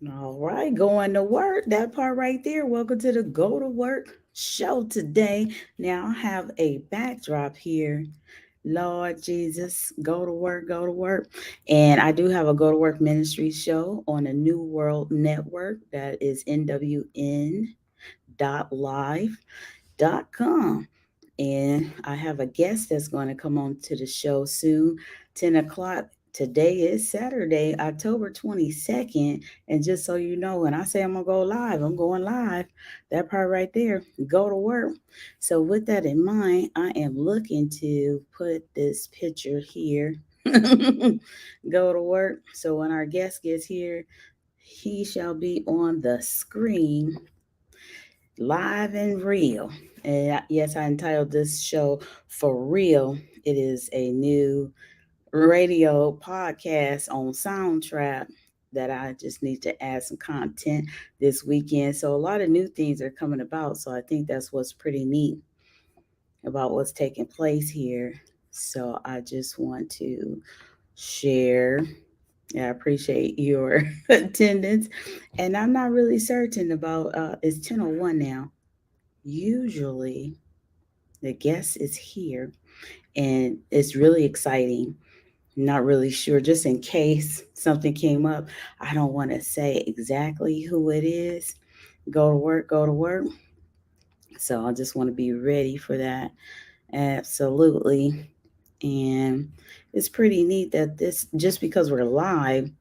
All right, going to work. That part right there. Welcome to the Go to Work show today. Now I have a backdrop here. Lord Jesus, go to work, go to work. And I do have a Go to Work Ministry show on a New World Network that is nwn.live.com. And I have a guest that's going to come on to the show soon, 10 o'clock. Today is Saturday, October 22nd. And just so you know, when I say I'm going to go live, I'm going live. That part right there, go to work. So, with that in mind, I am looking to put this picture here. Go to work. So, when our guest gets here, he shall be on the screen live and real. And yes, I entitled this show For Real. It is a new radio podcast on Soundtrap that I just need to add some content this weekend. So a lot of new things are coming about. So I think that's what's pretty neat about what's taking place here. So I just want to share. Yeah, I appreciate your attendance. And I'm not really certain about it's 10:01 now. Usually the guest is here and it's really exciting. Not really sure, just in case something came up. I don't want to say exactly who it is. Go to work, go to work. So I just want to be ready for that. Absolutely. And it's pretty neat that this, just because we're live,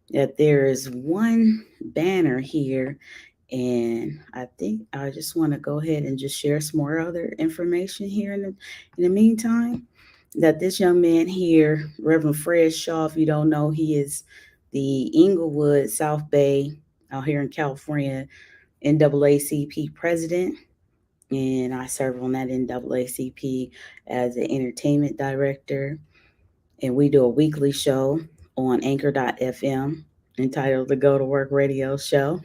that there is one banner here. And I think I just want to go ahead and just share some more other information here in the meantime. That this young man here, Reverend Fred Shaw, if you don't know, he is the Inglewood South Bay out here in California NAACP president. And I serve on that NAACP as an entertainment director. And we do a weekly show on anchor.fm entitled the Go to Work Radio Show.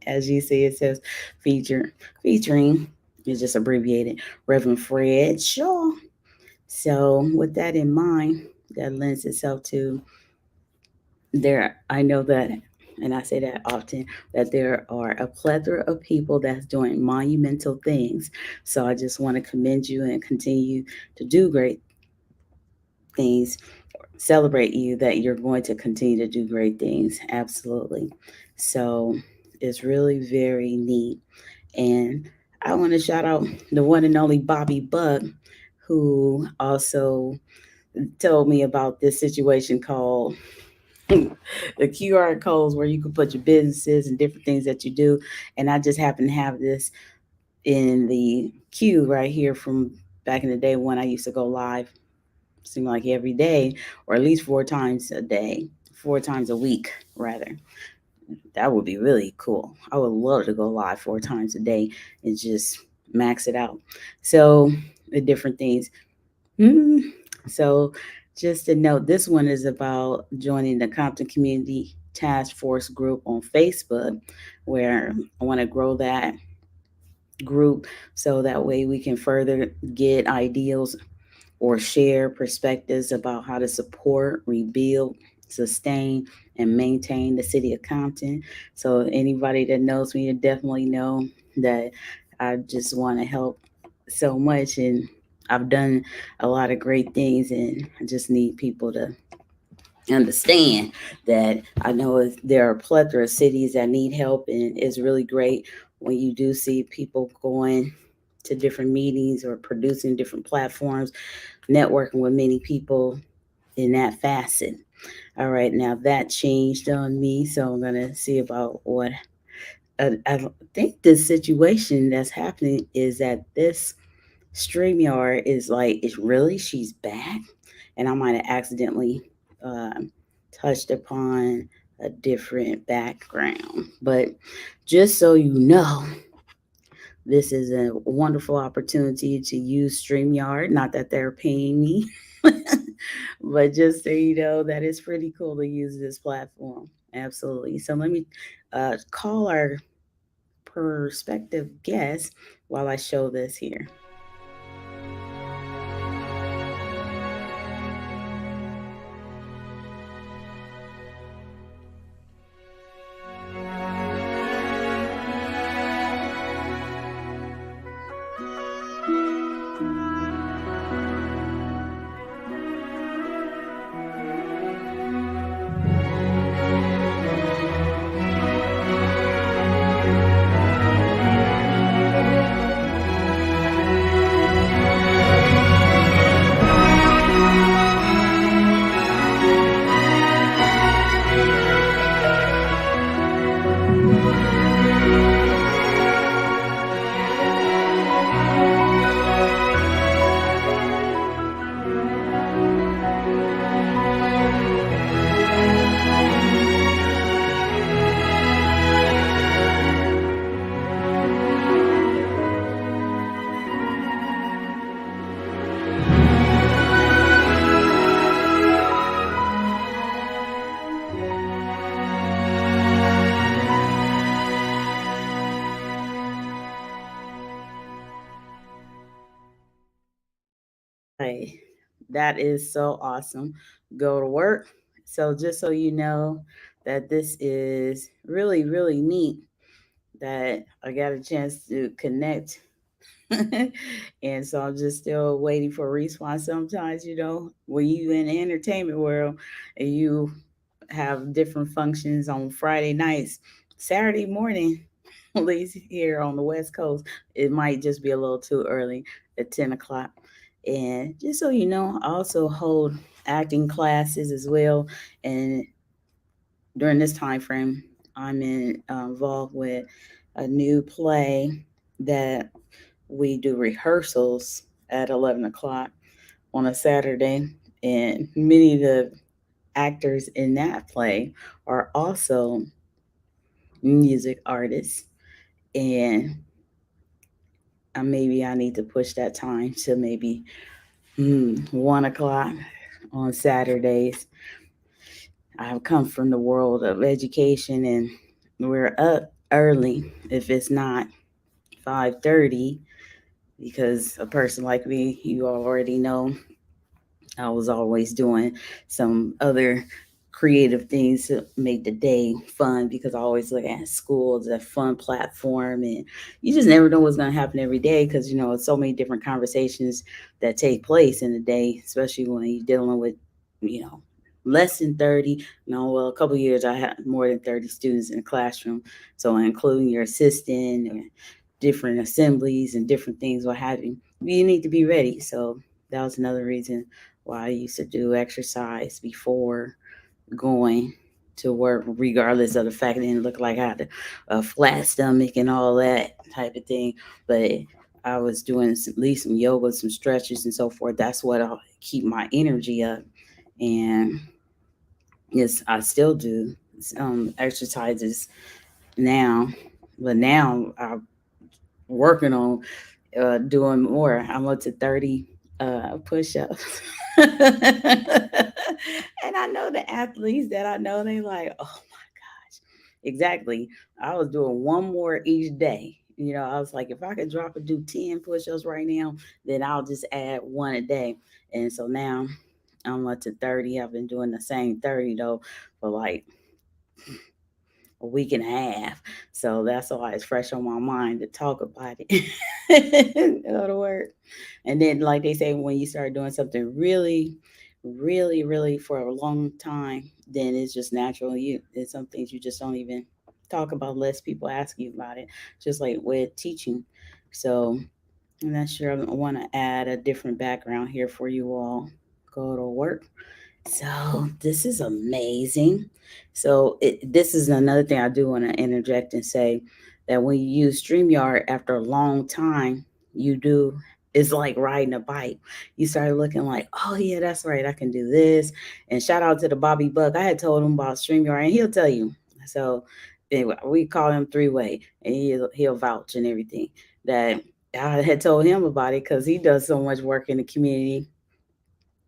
As you see, it says featuring, it's just abbreviated, Reverend Fred Shaw. So, with that in mind, that lends itself to there. I know that, and I say that often, that there are a plethora of people that's doing monumental things. So, I just want to commend you and continue to do great things, celebrate you that you're going to continue to do great things. Absolutely. So, it's really very neat. And I want to shout out the one and only Bobby Buck, who also told me about this situation called the QR codes where you can put your businesses and different things that you do. And I just happen to have this in the queue right here from back in the day when I used to go live, seemed like every day, or at least 4 times a day, 4 times a week, rather. That would be really cool. I would love to go live 4 times a day and just max it out. So, the different things. Mm. So, just to note, this one is about joining the Compton Community Task Force group on Facebook, where I want to grow that group so that way we can further get ideals or share perspectives about how to support, rebuild, sustain, and maintain the city of Compton. So, anybody that knows me definitely know that I just want to help so much, and I've done a lot of great things, and I just need people to understand that I know there are a plethora of cities that need help, and it's really great when you do see people going to different meetings or producing different platforms, networking with many people in that facet. All right, now that changed on me, so I'm gonna see about what I think the situation that's happening is that this StreamYard is like, it's really, she's back. And I might have accidentally um, touched upon a different background. But just so you know, this is a wonderful opportunity to use StreamYard. Not that they're paying me, but just so you know that it's pretty cool to use this platform. Absolutely. So let me call our prospective guest while I show this here. right. That is so awesome. Go to work. So just so you know that this is really, really neat that I got a chance to connect. And so I'm just still waiting for a response. Sometimes, when you in the entertainment world and you have different functions on Friday nights, Saturday morning, at least here on the West Coast, it might just be a little too early at 10 o'clock. And just so you know, I also hold acting classes as well. And during this time frame, involved with a new play that we do rehearsals at 11 o'clock on a Saturday. And many of the actors in that play are also music artists. And maybe I need to push that time to maybe 1 o'clock on Saturdays. I've come from the world of education and we're up early if it's not 5:30 because a person like me, you already know, I was always doing some other creative things to make the day fun because I always look at school as a fun platform and you just never know what's going to happen every day because it's so many different conversations that take place in the day, especially when you're dealing with you know less than 30. Well, a couple of years I had more than 30 students in the classroom, so including your assistant or different assemblies and different things, what have you need to be ready. So that was another reason why I used to do exercise before going to work, regardless of the fact it didn't look like I had a flat stomach and all that type of thing. But I was doing at least some yoga, some stretches, and so forth. That's what keep my energy up. And yes, I still do exercises now, but now I'm working on doing more. I'm up to 30 push ups. And I know the athletes that I know, they like, oh my gosh. Exactly. I was doing one more each day. I was like, if I could drop and do 10 push ups right now, then I'll just add one a day. And so now I'm up to 30. I've been doing the same 30 though for like a week and a half. So that's why it's fresh on my mind to talk about it. Go to work. And then, like they say, when you start doing something really, really, really for a long time, then it's just natural. It's some things you just don't even talk about unless people ask you about it. Just like with teaching. So I'm not sure. I want to add a different background here for you all. Go to work. So this is amazing. This is another thing I do want to interject and say that when you use StreamYard after a long time, you do it's like riding a bike. You start looking like, oh yeah, that's right, I can do this. And shout out to the Bobby Buck. I had told him about StreamYard and he'll tell you. So anyway, we call him three-way and he'll vouch and everything that I had told him about it because he does so much work in the community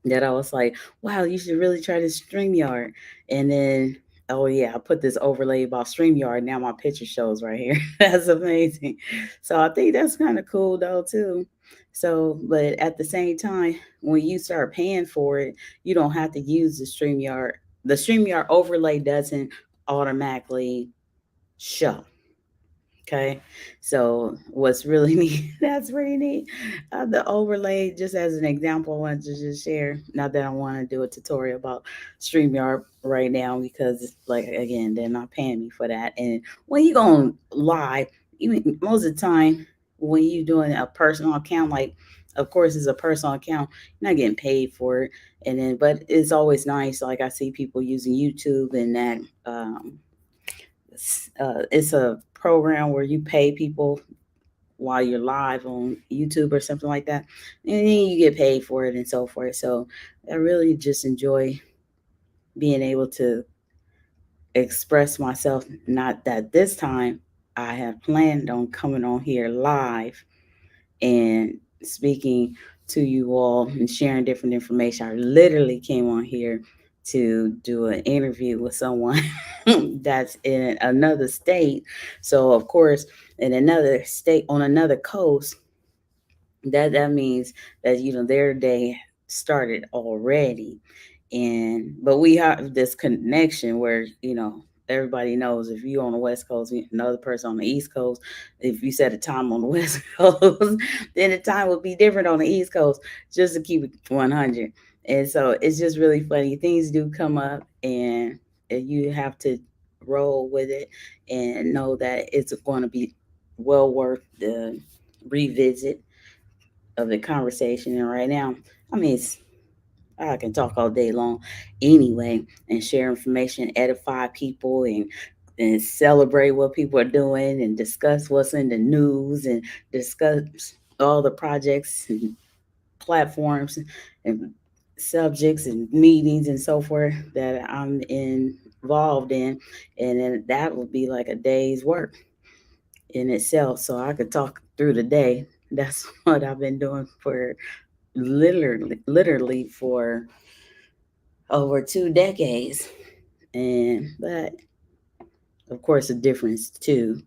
that I was like, wow, you should really try this StreamYard. And then, oh yeah, I put this overlay about StreamYard. Now my picture shows right here. That's amazing. So I think that's kind of cool though too. So, but at the same time, when you start paying for it, you don't have to use the StreamYard. The StreamYard overlay doesn't automatically show. Okay, so what's really neat, that's really neat. The overlay, just as an example, I wanted to just share. Not that I want to do a tutorial about StreamYard right now because, like, again, they're not paying me for that. And when you go live, even most of the time, when you're doing a personal account, like, of course, it's a personal account, you're not getting paid for it. And then, but it's always nice. Like, I see people using YouTube and that. It's a program where you pay people while you're live on YouTube or something like that, and then you get paid for it and so forth. So I really just enjoy being able to express myself. Not that this time I have planned on coming on here live and speaking to you all and sharing different information. I literally came on here to do an interview with someone that's in another state. So, of course, in another state on another coast, that means that their day started already. And but we have this connection where, everybody knows if you on the West Coast, another person on the East Coast, if you set a time on the West Coast, then the time would be different on the East Coast, just to keep it 100. And so it's just really funny. Things do come up, and you have to roll with it and know that it's going to be well worth the revisit of the conversation. And right now, I mean, I can talk all day long anyway and share information, edify people, and celebrate what people are doing and discuss what's in the news and discuss all the projects and platforms and subjects and meetings and so forth that I'm involved in. And then that would be like a day's work in itself. So I could talk through the day. That's what I've been doing for literally for over 2 decades. And but of course, the difference too,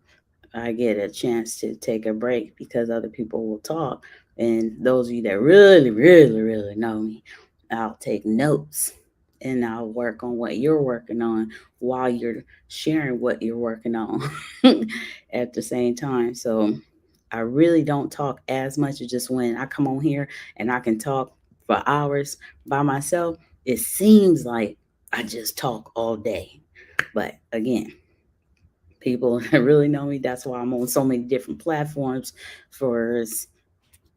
I get a chance to take a break because other people will talk. And those of you that really, really, really know me, I'll take notes and I'll work on what you're working on while you're sharing what you're working on at the same time. So I really don't talk as much. It's just when I come on here and I can talk for hours by myself, it seems like I just talk all day. But again, people that really know me, that's why I'm on so many different platforms for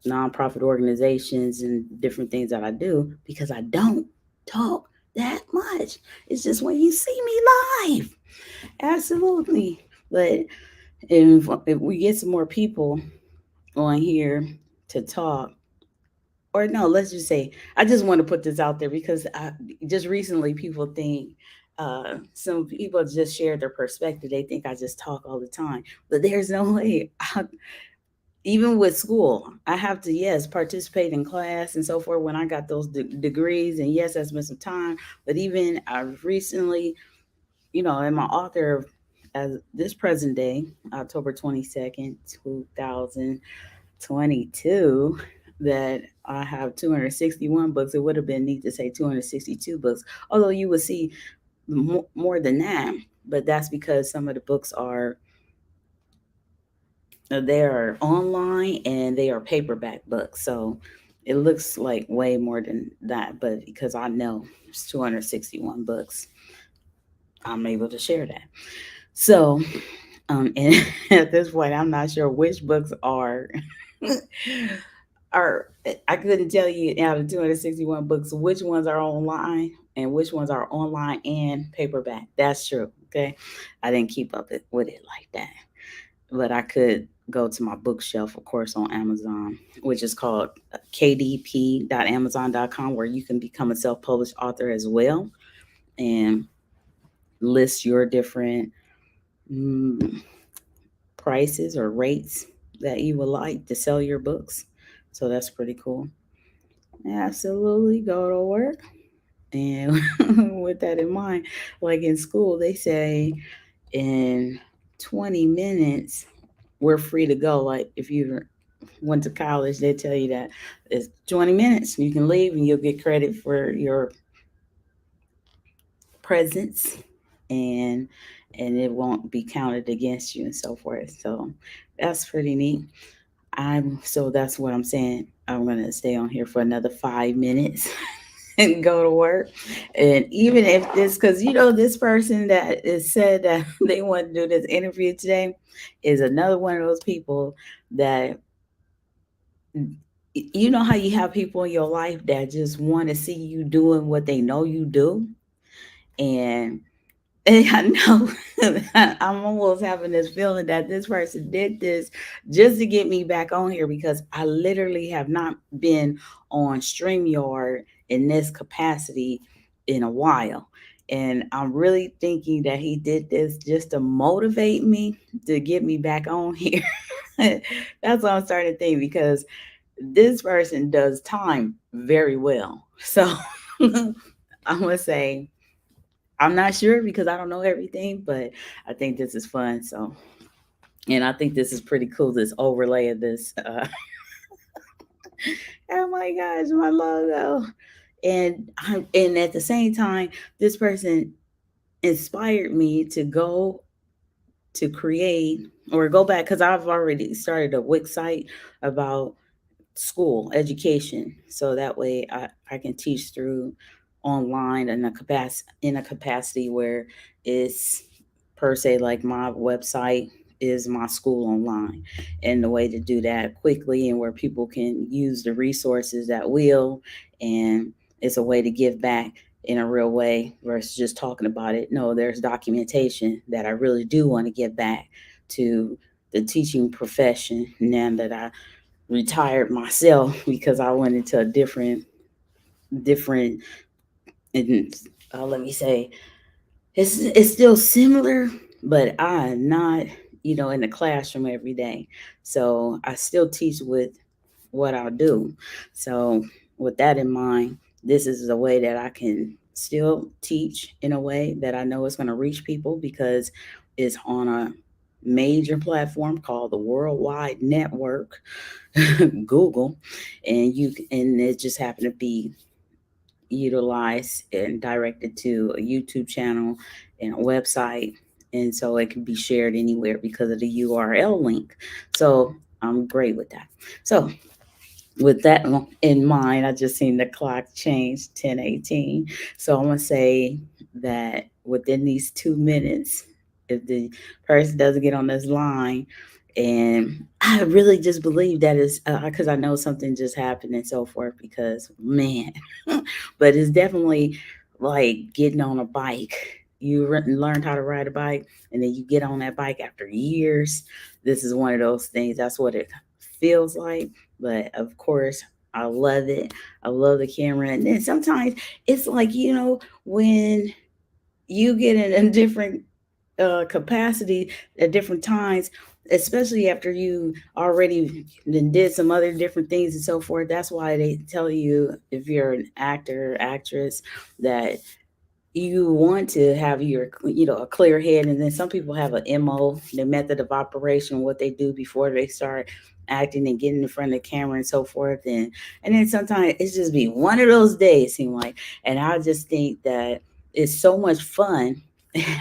nonprofit organizations and different things that I do because I don't talk that much. It's just when you see me live. Absolutely. But if we get some more people on here to talk, or no, let's just say, I just want to put this out there because just recently people think, some people just share their perspective. They think I just talk all the time, but there's no way. Even with school, I have to, yes, participate in class and so forth when I got those degrees. And yes, that's been some time. But even I've recently, in my author, as this present day, October 22nd, 2022, that I have 261 books. It would have been neat to say 262 books, although you would see more than that. But that's because some of the books are they are online and they are paperback books. So it looks like way more than that. But because I know it's 261 books, I'm able to share that. So, and at this point, I'm not sure which books are I couldn't tell you out of 261 books which ones are online and which ones are online and paperback. That's true. Okay. I didn't keep up with it like that. But I could go to my bookshelf, of course, on Amazon, which is called kdp.amazon.com, where you can become a self published author as well and list your different mm, prices or rates that you would like to sell your books. So that's pretty cool. Absolutely go to work. And with that in mind, like in school, they say in 20 minutes, we're free to go. Like if you went to college, they tell you that it's 20 minutes. You can leave and you'll get credit for your presence and it won't be counted against you and so forth. So that's pretty neat. That's what I'm saying. I'm gonna stay on here for another 5 minutes and go to work. And even if this, because this person that is said that they want to do this interview today is another one of those people that you know how you have people in your life that just want to see you doing what they know you do, and I know I'm almost having this feeling that this person did this just to get me back on here because I literally have not been on StreamYard in this capacity in a while. And I'm really thinking that he did this just to motivate me to get me back on here. That's what I'm starting to think because this person does time very well. So I'm going to say, I'm not sure because I don't know everything, but I think this is fun. So, and I think this is pretty cool. This overlay of this Oh my gosh, my logo. And at the same time, this person inspired me to go to create or go back because I've already started a Wix site about school education, so that way I can teach through online in a capacity where it's per se like my website is my school online, and the way to do that quickly and where people can use the resources that will, and it's a way to give back in a real way versus just talking about it. No, there's documentation that I really do want to give back to the teaching profession now that I retired myself because I went into a different and let me say it's still similar, but I'm not, in the classroom every day. So I still teach with what I do. So with that in mind, this is a way that I can still teach in a way that I know is going to reach people because it's on a major platform called the Worldwide Network, Google, and it just happened to be utilized and directed to a YouTube channel and a website, and so it can be shared anywhere because of the URL link. So I'm great with that. So with that in mind, I just seen the clock change 10:18. So I'm gonna say that within these 2 minutes, if the person doesn't get on this line, and I really just believe that is because I know something just happened and so forth. Because man, but it's definitely like getting on a bike. You learned how to ride a bike, and then you get on that bike after years. This is one of those things. That's what it feels like. But of course, I love it. I love the camera. And then sometimes it's like, when you get in a different capacity at different times, especially after you already did some other different things and so forth. That's why they tell you if you're an actor, actress, that you want to have your a clear head, and then some people have a mo, the method of operation, what they do before they start acting and getting in front of the camera and so forth, and then sometimes it's just be one of those days seem like, and I just think that it's so much fun.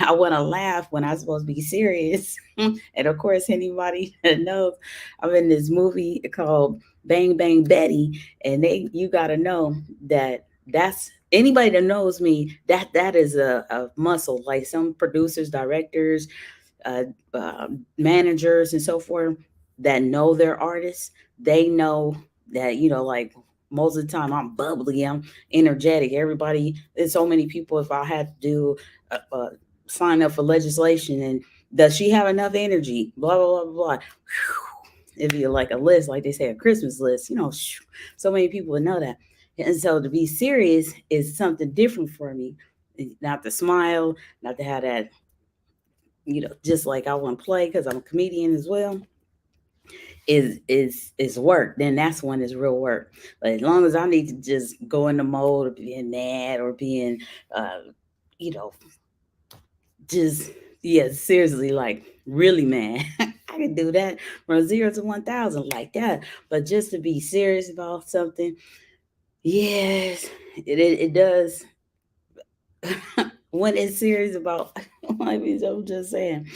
I want to laugh when I'm supposed to be serious. And of course, anybody that knows, I'm in this movie called Bang Bang Betty, and you got to know that that's anybody that knows me, that is a muscle. Like some producers, directors, uh, managers, and so forth that know their artists, they know that like most of the time I'm bubbly, I'm energetic. Everybody, there's so many people. If I had to do sign up for legislation, and does she have enough energy? Blah blah blah blah. It'd be like a list, like they say, a Christmas list. So many people would know that. And so to be serious is something different for me. Not to smile, not to have that, just like I want to play because I'm a comedian as well. Is work. Then that's when it's real work. But as long as I need to just go in the mode of being mad or being, you know, just yeah, seriously, like really mad. I can do that from 0 to 1,000 like that. But just to be serious about something, yes, it does. When it's serious about, I mean, I'm just saying,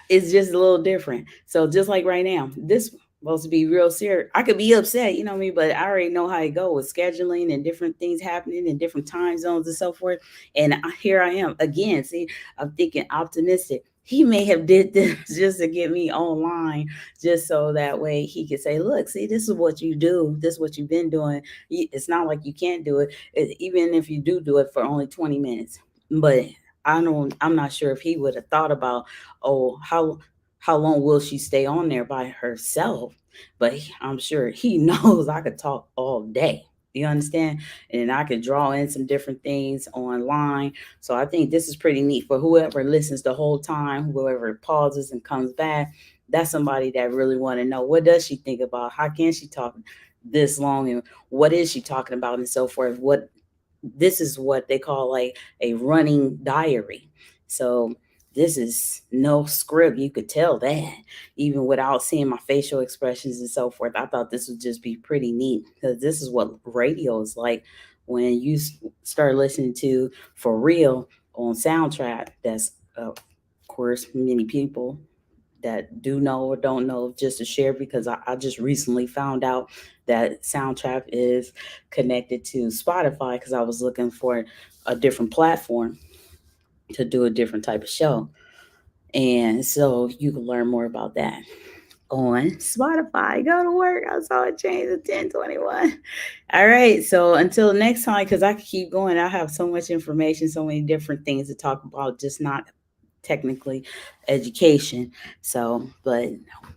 it's just a little different. So just like right now, this supposed to be real serious. I could be upset, you know what I mean, but I already know how it goes with scheduling and different things happening in different time zones and so forth. And here I am again. See, I'm thinking optimistic. He may have did this just to get me online, just so that way he could say, "Look, see, this is what you do. This is what you've been doing. It's not like you can't do it. Even if you do it for only 20 minutes." But I'm not sure if he would have thought about, oh, how long will she stay on there by herself? But I'm sure he knows I could talk all day. You understand? And I could draw in some different things online. So I think this is pretty neat for whoever listens the whole time, whoever pauses and comes back. That's somebody that really want to know, what does she think about? How can she talk this long, and what is she talking about and so forth? What This is what they call like a running diary. So this is no script. You could tell that even without seeing my facial expressions and so forth. I thought this would just be pretty neat because this is what radio is like when you start listening to For Real on soundtrack. That's of course many people that do know or don't know, just to share, because I just recently found out that soundtrack is connected to Spotify because I was looking for a different platform to do a different type of show. And so you can learn more about that on Spotify. Go to work. I saw it change to 1021. All right. So until next time, because I can keep going, I have so much information, so many different things to talk about, just not technically education. So, but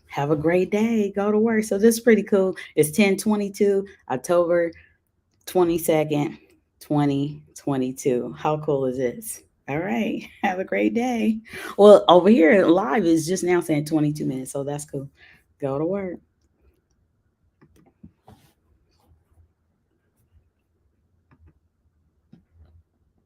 have a great day. Go to work. So this is pretty cool. It's 1022, October 22nd, 2022. How cool is this? All right. Have a great day. Well, over here live is just now saying 22 minutes. So that's cool. Go to work.